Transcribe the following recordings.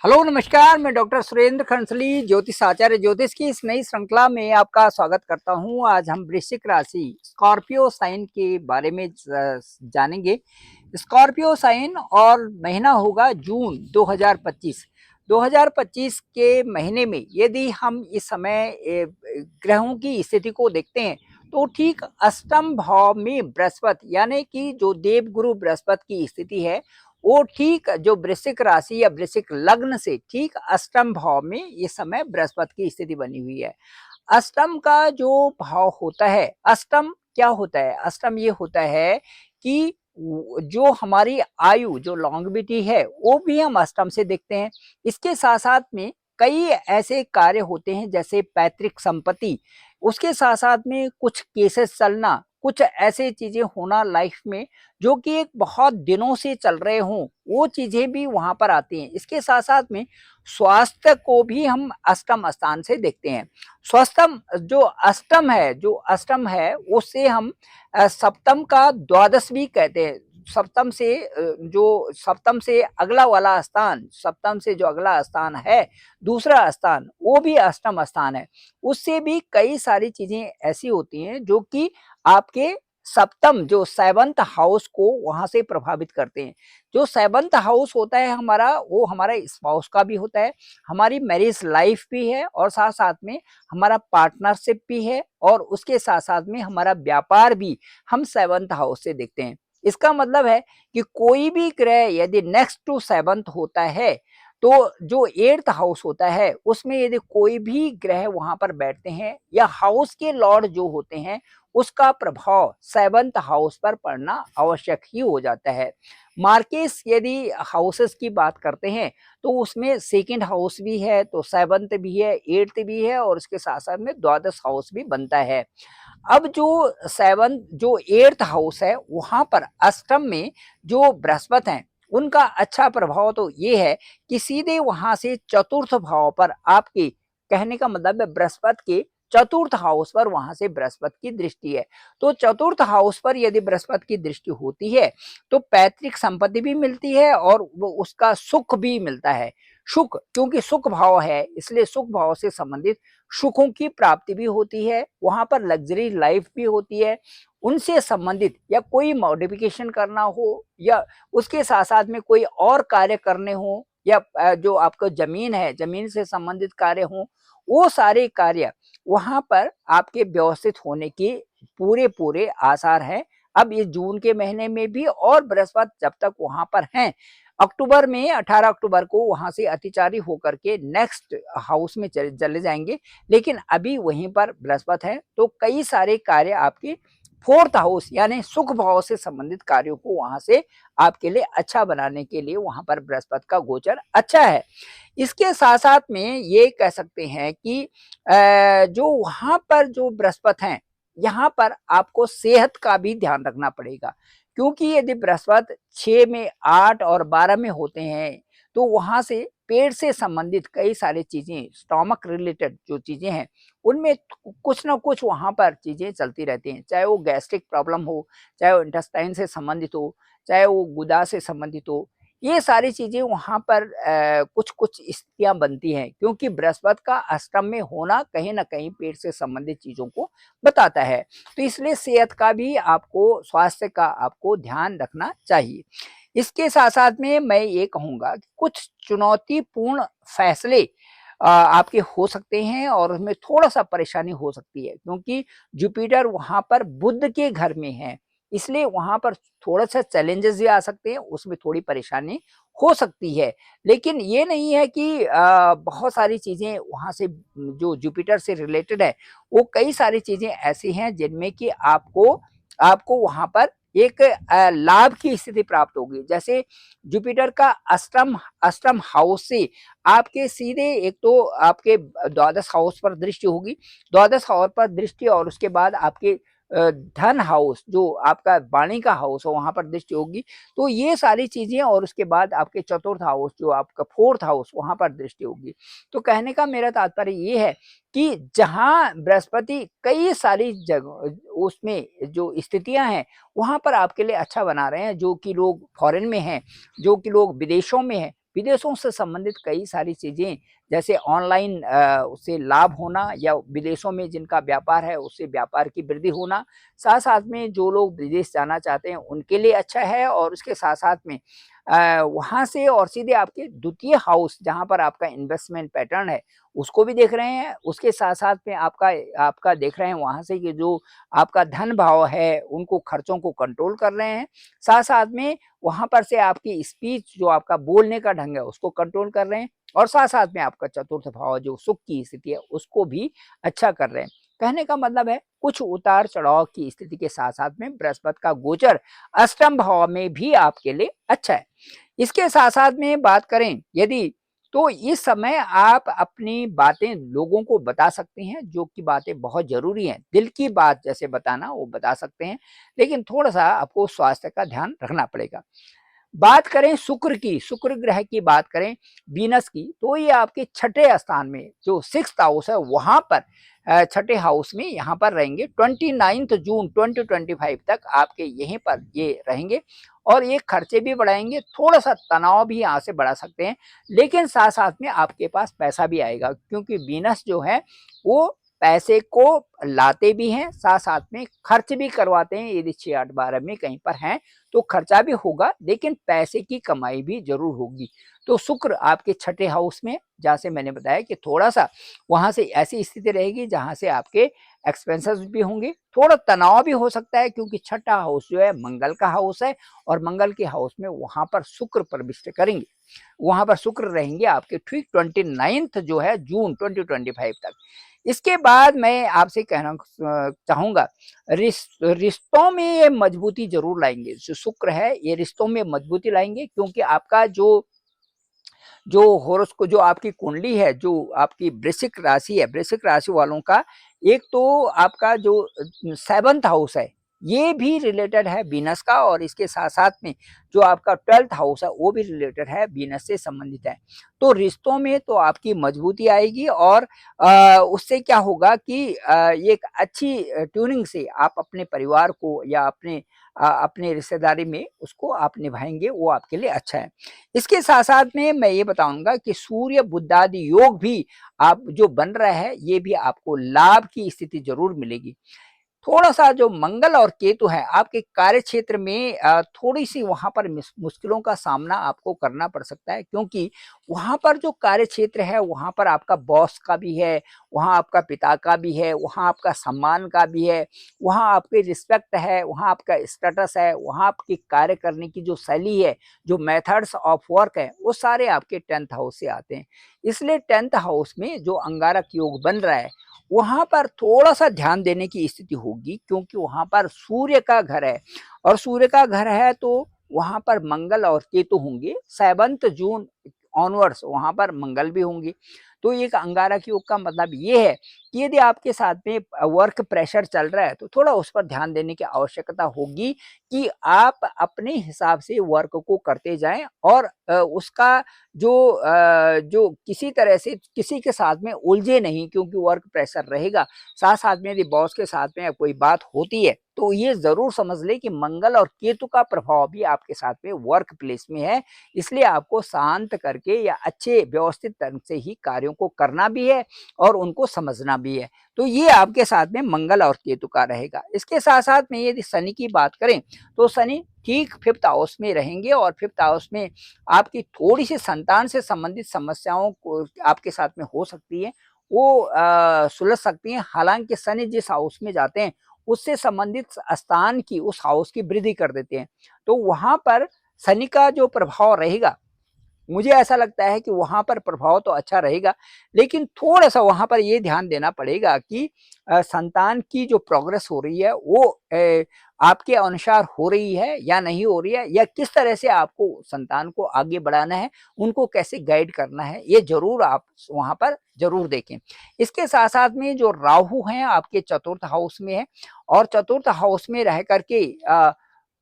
Hello नमस्कार, मैं doctor Surendra खंसली ज्योतिष आचार्य ज्योतिष की इस नई श्रृंखला में आपका स्वागत करता हूं। आज हम वृश्चिक राशि स्कॉर्पियो साइन के बारे में जानेंगे। स्कॉर्पियो साइन और महीना होगा जून 2025। 2025 के महीने में यदि हम इस समय ग्रहों की स्थिति को देखते हैं तो ठीक अष्टम भाव में बृहस्पति यानी कि जो देवगुरु बृहस्पति की स्थिति है वो ठीक जो वृश्चिक राशि या वृश्चिक लग्न से ठीक अष्टम भाव में इस समय बृहस्पति की स्थिति बनी हुई है। अष्टम का जो भाव होता है, अष्टम क्या होता है? अष्टम ये होता है कि जो हमारी आयु जो लॉन्गेविटी है वो भी हम अष्टम से देखते हैं। इसके साथ साथ में कई ऐसे कार्य होते हैं जैसे पैतृक संपत्ति, उसके साथ साथ में कुछ केसेस चलना, कुछ ऐसे चीजें होना लाइफ में जो कि एक बहुत दिनों से चल रहे हों, वो चीजें भी वहां पर आती हैं। इसके साथ साथ में स्वास्थ्य को भी हम अष्टम स्थान से देखते हैं। स्वस्थम जो अष्टम है उससे हम सप्तम का द्वादश भी कहते हैं। सप्तम से जो सप्तम से अगला वाला स्थान, सप्तम से जो अगला स्थान है दूसरा स्थान, वो भी अष्टम स्थान है। उससे भी कई सारी चीजें ऐसी होती हैं जो कि आपके सप्तम जो सेवंथ हाउस को वहां से प्रभावित करते हैं। जो सेवंथ हाउस होता है हमारा, वो हमारा स्पाउस का भी होता है, हमारी मैरिज लाइफ भी है और साथ साथ में हमारा पार्टनरशिप भी है और उसके साथ साथ में हमारा व्यापार भी हम सेवंथ हाउस से देखते हैं। इसका मतलब है कि कोई भी ग्रह यदि नेक्स्ट टू सेवंथ होता है तो जो एट्थ हाउस होता है उसमें यदि कोई भी ग्रह वहां पर बैठते हैं या हाउस के लॉर्ड जो होते हैं उसका प्रभाव सेवंथ हाउस पर पड़ना आवश्यक ही हो जाता है। मार्केस यदि हाउसेस की बात करते हैं तो उसमें सेकंड हाउस भी है, तो सेवंथ भी है, एट्थ भी है और उसके साथ साथ में द्वादश हाउस भी बनता है। अब जो एट्थ हाउस है वहां पर अष्टम में जो बृहस्पति हैं उनका अच्छा प्रभाव तो ये है कि सीधे वहां से चतुर्थ भाव पर आपके, कहने का मतलब है बृहस्पति के चतुर्थ हाउस पर वहां से बृहस्पति की दृष्टि है। तो चतुर्थ हाउस पर यदि बृहस्पति की दृष्टि होती है तो पैतृक संपत्ति भी मिलती है और वो उसका सुख भी मिलता है। सुख, क्योंकि सुख भाव है इसलिए सुख भाव से संबंधित सुखों की प्राप्ति भी होती है, वहां पर लग्जरी लाइफ भी होती है। उनसे संबंधित या कोई मॉडिफिकेशन करना हो या उसके साथ साथ में कोई और कार्य करने हो या जो आपको जमीन है जमीन से संबंधित कार्य हो, वो सारे कार्य वहां पर आपके व्यवस्थित होने के पूरे पूरे आसार हैं। अब इस जून के महीने में भी और बृहस्पति जब तक वहां पर हैं, अक्टूबर में 18 अक्टूबर को वहां से अतिचारी होकर के नेक्स्ट हाउस में चले जाएंगे, लेकिन अभी वहीं पर बृहस्पति है तो कई सारे कार्य आपके फोर्थ हाउस यानी सुख भाव से संबंधित कार्यों को वहां से आपके लिए अच्छा बनाने के लिए वहां पर बृहस्पति का गोचर अच्छा है। इसके साथ साथ में ये कह सकते हैं कि जो वहां पर जो बृहस्पति हैं यहाँ पर आपको सेहत का भी ध्यान रखना पड़ेगा, क्योंकि यदि बृहस्पति 6 में 8 और 12 में होते हैं तो वहां से पेट से संबंधित कई सारी चीजें, स्टोमक रिलेटेड जो चीजें हैं उनमें कुछ ना कुछ वहां पर चीजें चलती रहती हैं, चाहे वो गैस्ट्रिक प्रॉब्लम हो, चाहे वो इंटेस्टाइन से संबंधित हो, चाहे वो गुदा से संबंधित हो। ये सारी चीजें वहां पर कुछ कुछ स्थितियां बनती हैं क्योंकि बृहस्पति का अष्टम में होना कहीं ना कहीं पेट से संबंधित चीजों को बताता है। तो इसलिए सेहत का भी आपको, स्वास्थ्य का आपको ध्यान रखना चाहिए। इसके साथ साथ में मैं ये कहूंगा कि कुछ चुनौतीपूर्ण फैसले आपके हो सकते हैं और उसमें थोड़ा सा परेशानी हो सकती है क्योंकि जुपिटर वहां पर बुध के घर में है, इसलिए वहां पर थोड़ा सा चैलेंजेस भी आ सकते हैं, उसमें थोड़ी परेशानी हो सकती है। लेकिन ये नहीं है कि बहुत सारी चीजें वहां से जो जुपिटर से रिलेटेड है वो कई सारी चीजें ऐसी हैं जिनमें कि आपको आपको वहां पर एक लाभ की स्थिति प्राप्त होगी। जैसे जुपिटर का अष्टम अष्टम हाउस से आपके सीधे एक तो आपके द्वादश हाउस पर दृष्टि होगी, द्वादश हाउस पर दृष्टि और उसके बाद आपके धन हाउस जो आपका वाणी का हाउस है वहां पर दृष्टि होगी। तो ये सारी चीजें और उसके बाद आपके चतुर्थ हाउस जो आपका फोर्थ हाउस वहां पर दृष्टि होगी। तो कहने का मेरा तात्पर्य ये है कि जहां बृहस्पति कई सारी जगह उसमें जो स्थितियां हैं वहां पर आपके लिए अच्छा बना रहे हैं, जो कि लोग फॉरेन में हैं, जो कि लोग विदेशों में हैं, विदेशों से संबंधित कई सारी चीज़ें, जैसे ऑनलाइन उससे लाभ होना या विदेशों में जिनका व्यापार है उससे व्यापार की वृद्धि होना, साथ-साथ में जो लोग विदेश जाना चाहते हैं उनके लिए अच्छा है और उसके साथ-साथ में वहाँ से और सीधे आपके द्वितीय हाउस जहाँ पर आपका इन्वेस्टमेंट पैटर्न है, उसको भी देख रहे हैं। उसके साथ-साथ में आपका आपका देख रहे हैं वहाँ से कि जो आपका धन भाव है, उनको खर्चों को कंट्रोल कर रहे हैं। साथ-साथ में वहाँ पर से आपकी स्पीच जो आपका बोलने का ढंग है, उसको कंट्रोल कर रहे हैं और साथ-साथ में आपका चतुर्थ भाव जो सुख की स्थिति है, उसको भी अच्छा कर रहे हैं। कहने का मतलब है कुछ उतार-चढ़ाव की स्थिति के साथ-साथ में बृहस्पति का गोचर अष्टम भाव में भी आपके लिए अच्छा है। इसके साथ-साथ में बात करें यदि, तो इस समय आप अपनी बातें लोगों को बता सकते हैं, जो कि बातें बहुत ज़रूरी हैं। दिल की बात जैसे बताना वो बता सकते हैं, लेकिन थोड़ा-सा आपको स्वास्थ्य का ध्यान रखना पड़ेगा। बात करें शुक्र की, शुक्र ग्रह की बात करें, वीनस की, तो ये आपके छठे स्थान में जो 6th हाउस है वहाँ पर छठे हाउस में यहाँ पर रहेंगे 29 जून 2025 तक आपके यहीं पर ये रहेंगे और ये खर्चे भी बढ़ाएँगे, थोड़ा-सा तनाव भी यहाँ से बढ़ा सकते हैं, लेकिन साथ-साथ में आपके पास पैसा भी आएगा क्योंकि वीनस जो है वो पैसे को लाते भी हैं, साथ-साथ में खर्च भी करवाते हैं। यदि 6, 8, 12 में कहीं पर हैं तो खर्चा भी होगा, लेकिन पैसे की कमाई भी ज़रूर होगी। तो शुक्र आपके छठे हाउस में, जहाँ से मैंने बताया कि थोड़ा-सा वहाँ से ऐसी स्थिति रहेगी जहाँ से आपके एक्सपेंसेस भी होंगे, थोड़ा तनाव भी हो सकता है क्योंकि छठा हाउस जो है मंगल का हाउस है और मंगल के हाउस में वहाँ पर शुक्र प्रविष्ट करेंगे। वहाँ पर शुक्र रहेंगे आपके ठीक 29 जो है जून 2025 तक। इसके बाद मैं आपसे कहना चाहूँगा, रिश्तों में ये मजबूती ज़रूर लाएँगे। जो शुक्र है ये रिश्तों में मजबूती लाएँगे क्योंकि आपका जो होरोस्को जो आपकी कुंडली है, जो आपकी वृश्चिक राशि है, वृश्चिक राशि वालों का एक तो आपका जो 7th हाउस है, ये भी रिलेटेड है वीनस का और इसके साथ-साथ में जो आपका 12th हाउस है, वो भी रिलेटेड है वीनस से संबंधित है। तो रिश्तों में तो आपकी मजबूती आएगी और उससे क्या होगा कि ये एक अच्छी ट्यूनिंग से आप अपने परिवार को या अपने रिश्तेदारी में उसको आप निभाएँगे, वो आपके लिए अच्छा है। इसके साथ-साथ में मैं ये बताऊँगा कि सूर्य बुधादि योग भी आप जो बन रहा है, ये भी आपको लाभ की स्थिति ज़रूर मिलेगी। थोड़ा-सा जो मंगल और केतु है, आपके कार्यक्षेत्र में थोड़ी-सी वहाँ पर मुश्किलों का सामना आपको करना पड़ सकता है क्योंकि वहाँ पर जो कार्यक्षेत्र है, वहाँ पर आपका बॉस का भी है, वहाँ आपका पिता का भी है, वहाँ आपका सम्मान का भी है, वहाँ आपकी रिस्पेक्ट है, वहाँ आपका स्टेटस है, वहाँ आपकी कार्य करने की जो शैली है, जो मेथड्स ऑफ वर्क है, वो सारे आपके 10th हाउस से आते हैं। इसलिए 10th हाउस में जो अंगारक योग बन रहा है, वहाँ पर थोड़ा-सा ध्यान देने की स्थिति होगी क्योंकि वहाँ पर सूर्य का घर है और सूर्य का घर है तो वहाँ पर मंगल और केतु होंगे। 7th जून ऑनवर्ड्स वहाँ पर मंगल भी होंगे। तो एक अंगारक योग का मतलब ये है कि यदि आपके साथ में वर्क प्रेशर चल रहा है तो थोड़ा उस पर ध्यान देने की आवश्यकता होगी कि आप अपने हिसाब से वर्क को करते जाएँ और उसका जो किसी तरह से किसी के साथ में उलझे नहीं क्योंकि वर्क प्रेशर रहेगा। साथ-साथ में यदि बॉस के साथ में कोई बात होती है, तो ये ज़रूर समझ लें कि मंगल और केतु का प्रभाव भी आपके साथ में वर्क प्लेस में है। इसलिए आपको शांत करके या अच्छे व्यवस्थित ढंग से ही कार्यों को करना भी है और उनको समझना भी है। तो ये आपके साथ में मंगल और केतु का रहेगा। इसके साथ-साथ में यदि शनि की बात करें, तो शनि ठीक 5th हाउस में रहेंगे और 5th हाउस में आपकी थोड़ी-सी संतान से संबंधित समस्याओं को आपके साथ में हो सकती है, वो सुलझ सकती हैं। हालाँकि शनि जिस हाउस में जाते हैं, उससे संबंधित स्थान की उस हाउस की वृद्धि कर देते हैं। तो वहाँ पर शनि का जो प्रभाव रहेगा, मुझे ऐसा लगता है कि वहाँ पर प्रभाव तो अच्छा रहेगा, लेकिन थोड़ा-सा वहाँ पर ये ध्यान देना पड़ेगा कि संतान की जो प्रोग्रेस हो रही है वो आपके अनुसार हो रही है या नहीं हो रही है या किस तरह से आपको संतान को आगे बढ़ाना है, उनको कैसे गाइड करना है, ये ज़रूर आप वहाँ पर ज़रूर देखें। इसके साथ-साथ में जो राहु हैं आपके 4th हाउस में है और 4th हाउस में रह कर के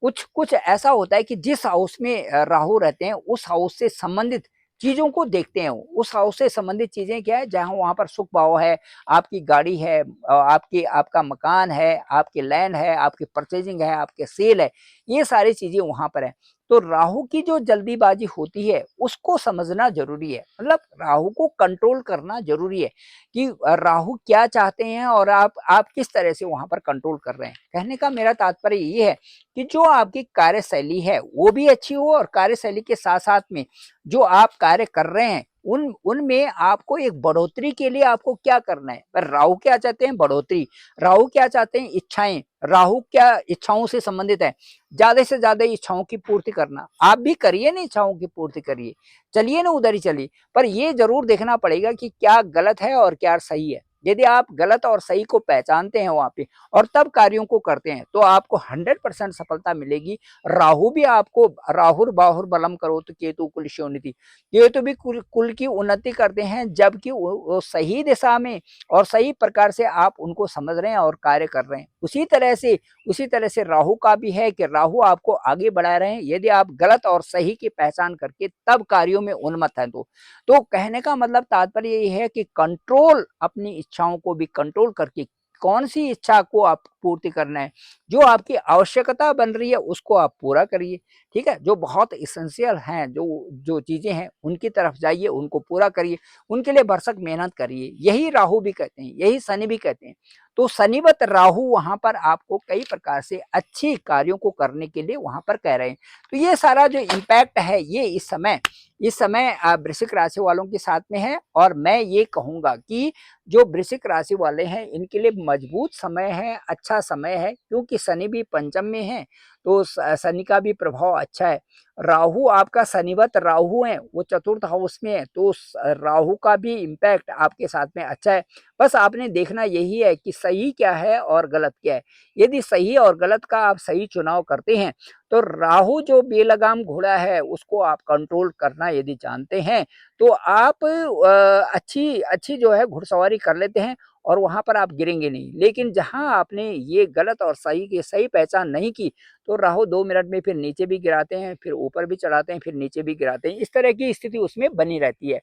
कुछ कुछ ऐसा होता है कि जिस हाउस में राहु रहते हैं, उस हाउस से संबंधित चीज़ों को देखते हैं वो। उस हाउस से संबंधित चीज़ें क्या है, जहाँ वहाँ पर सुख भाव है, आपकी गाड़ी है आपका मकान है, आपकी लैंड है, आपकी परचेज़िंग है, आपके सेल है, ये सारी चीज़ें वहाँ पर हैं। तो राहु की जो जल्दीबाजी होती है उसको समझना जरूरी है, मतलब राहु को कंट्रोल करना जरूरी है कि राहु क्या चाहते हैं और आप किस तरह से वहां पर कंट्रोल कर रहे हैं। कहने का मेरा तात्पर्य ये है कि जो आपकी कार्यशैली है वो भी अच्छी हो, और कार्यशैली के साथ साथ में जो आप कार्य कर रहे हैं उनमें आपको एक बढ़ोतरी के लिए आपको क्या करना है। पर राहु क्या चाहते हैं? बढ़ोतरी। राहु क्या चाहते हैं? इच्छाएं। राहु क्या इच्छाओं से संबंधित है? ज्यादा से ज्यादा इच्छाओं की पूर्ति करना। आप भी करिए ना, इच्छाओं की पूर्ति करिए, चलिए ना उधर ही चलिए। पर ये जरूर देखना पड़ेगा कि क्या गलत है और क्या सही है। यदि आप गलत और सही को पहचानते हैं वहां पे और तब कार्यों को करते हैं तो आपको 100% सफलता मिलेगी। राहु भी आपको, राहुर बाहुर बलम करो तो केतु कुल शोनिति, केतु भी कुल की उन्नति करते हैं जबकि वो सही दिशा में और सही प्रकार से आप उनको समझ रहे हैं और कार्य कर रहे हैं। उसी तरह से राहु का भी है कि राहु आपको आगे बढ़ा रहे हैं यदि आप गलत और सही की पहचान करके तब कार्यों में उन्मत्त हैं। तो कहने का मतलब तात्पर्य ये है कि कंट्रोल, अपनी इच्छाओं को भी कंट्रोल करके कौन सी इच्छा को आप पूर्ति करना है, जो आपकी आवश्यकता बन रही है उसको आप पूरा करिए। ठीक है, जो बहुत इसेंशियल हैं, जो जो चीजें हैं उनकी तरफ जाइए, उनको पूरा करिए, उनके लिए भरसक मेहनत करिए। यही राहु भी कहते हैं, यही शनि भी कहते हैं। तो शनिवत राहु वहां पर आपको कई प्रकार से अच्छी कार्यों को करने के लिए वहां पर कह रहे हैं। तो ये सारा जो इम्पैक्ट है ये इस समय वृश्चिक राशि वालों के साथ में है। और मैं ये कहूंगा कि जो वृश्चिक राशि वाले हैं इनके लिए मजबूत समय है, अच्छा समय है, क्योंकि शनि भी पंचम में है तो शनि का भी प्रभाव अच्छा है। राहु आपका शनिवत राहु है, वो चतुर्थ हाउस में है, तो राहु का भी इम्पैक्ट आपके साथ में अच्छा है। बस आपने देखना यही है कि सही क्या है और गलत क्या है। यदि सही और गलत का आप सही चुनाव करते हैं तो राहु जो बेलगाम घोड़ा है उसको आप कंट्रोल करना यदि जानते हैं तो आप अच्छी अच्छी जो है घुड़सवारी कर लेते हैं और वहां पर आप गिरेंगे नहीं। लेकिन जहां आपने ये गलत और सही की सही पहचान नहीं की तो राहु 2 मिनट में फिर नीचे भी गिराते हैं, फिर ऊपर भी चढ़ाते हैं, फिर नीचे भी गिराते हैं। इस तरह की स्थिति उसमें बनी रहती है।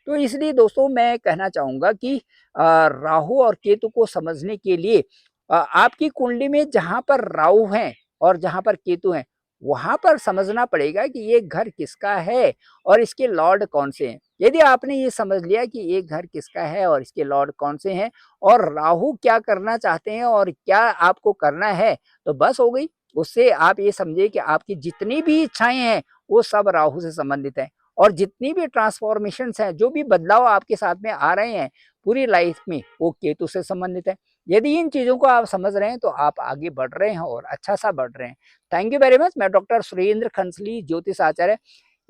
तो इसलिए दोस्तों मैं कहना चाहूंगा कि राहु और केतु को समझने के लिए आपकी कुंडली में जहां पर राहु हैं और जहां पर केतु हैं वहां पर समझना पड़ेगा कि ये घर किसका है और इसके लॉर्ड कौन से हैं। यदि आपने ये समझ लिया कि ये घर किसका है और इसके लॉर्ड कौन से हैं और राहु क्या करना चाहते हैं और क्या आपको करना है, तो बस हो गई। उससे आप ये समझिए कि आपकी जितनी भी इच्छाएं हैं वो सब राहु से संबंधित हैं, और जितनी भी ट्रांसफॉर्मेशंस हैं, जो भी बदलाव आपके साथ में आ रहे हैं पूरी लाइफ में, वो केतु से संबंधित है। यदि इन चीजों को आप समझ रहे हैं तो आप आगे बढ़ रहे हैं और अच्छा सा बढ़ रहे हैं। Thank you very much. मैं डॉक्टर सुरेंद्र खंसली, ज्योतिष आचार्य,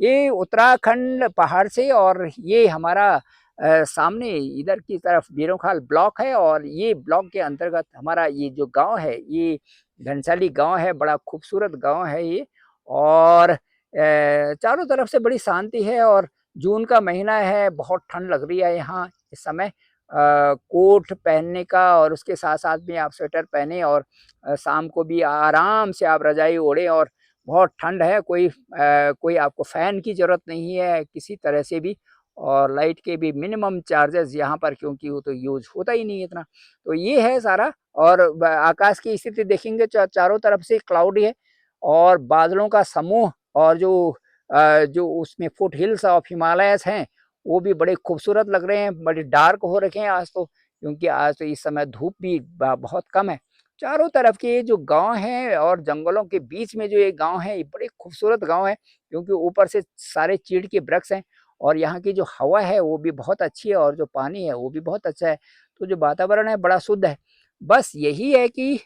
ये उत्तराखंड पहाड़ से, और ये हमारा सामने इधर की तरफ बीरोखाल ब्लॉक है, और ये ब्लॉक के अंतर्गत हमारा ये जो गांव है ये घनसाली गांव है। बड़ा खूबसूरत गांव है ये, और चारों तरफ से बड़ी शांति है। और जून का महीना है, बहुत ठंड लग रही है यहाँ इस समय। कोट पहनने का और उसके साथ साथ में आप स्वेटर पहने, और शाम को भी आराम से आप रजाई ओढ़े। और बहुत ठंड है, कोई आपको फैन की जरूरत नहीं है किसी तरह से भी, और लाइट के भी मिनिमम चार्जेस यहाँ पर, क्योंकि वो तो यूज होता ही नहीं है इतना। तो ये है सारा। और आकाश की स्थिति देखेंगे चारों तरफ से क्लाउड है और बादलों का समूह, और जो उसमें फुट हिल्स ऑफ हिमालयस हैं वो भी बड़े खूबसूरत लग रहे हैं, बड़े डार्क हो रखे हैं आज तो, क्योंकि आज तो इस समय धूप भी बहुत कम है। चारों तरफ के जो गांव हैं और जंगलों के बीच में जो ये गांव है ये बड़े खूबसूरत गांव है, क्योंकि ऊपर से सारे चीड़ के वृक्ष हैं, और यहाँ की जो हवा है वो भी बहुत अच्छी है, और जो पानी है वो भी बहुत अच्छा है। तो जो वातावरण है बड़ा शुद्ध है। बस यही है कि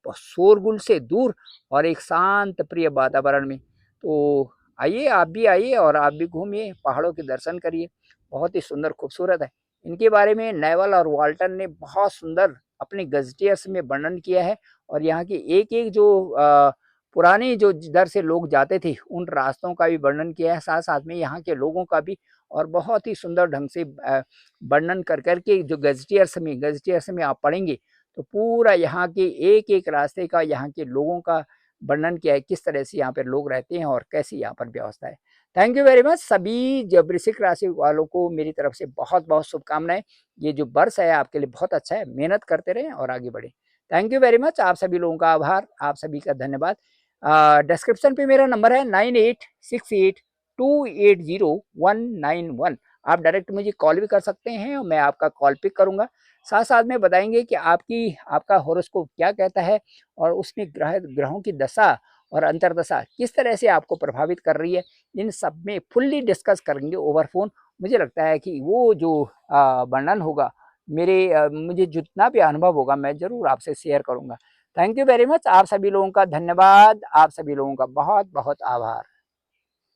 शोरगुल से दूर और एक शांत प्रिय वातावरण में। तो आइए, आप भी आइए और आप भी घूमिए, पहाड़ों के दर्शन करिए, बहुत ही सुंदर खूबसूरत है। इनके बारे में नेवल और वाल्टन ने बहुत सुंदर अपने गज़टियर्स में वर्णन किया है, और यहाँ की एक एक जो पुरानी जो जिधर से लोग जाते थे उन रास्तों का भी वर्णन किया है, साथ साथ में यहाँ के लोगों का भी। और बहुत ही सुंदर ढंग से वर्णन कर करके जो गज़टियर्स में आप पढ़ेंगे तो पूरा यहाँ के एक एक रास्ते का, यहाँ के लोगों का वर्णन किया है, किस तरह से यहाँ पर लोग रहते हैं और कैसी यहाँ पर व्यवस्था है। Thank you very much. सभी जब वृश्चिक राशि वालों को मेरी तरफ से बहुत बहुत शुभकामनाएं। ये जो वर्ष है आपके लिए बहुत अच्छा है, मेहनत करते रहें और आगे बढ़ें। Thank you very much. आप सभी लोगों का आभार, आप सभी का धन्यवाद। डिस्क्रिप्शन पे मेरा नंबर है 9868280191। आप डायरेक्ट मुझे कॉल भी कर सकते हैं और मैं आपका कॉल पिक करूंगा। साथ साथ में बताएंगे कि आपका हॉरोस्कोप क्या कहता है और उसमें ग्रहों की दशा और अंतर्दशा किस तरह से आपको प्रभावित कर रही है। इन सब में फुल्ली डिस्कस करेंगे ओवर फोन। मुझे लगता है कि वो जो वर्णन होगा, मुझे जितना भी अनुभव होगा मैं ज़रूर आपसे शेयर करूँगा। Thank you very much. आप सभी लोगों का धन्यवाद। आप सभी लोगों का बहुत बहुत आभार।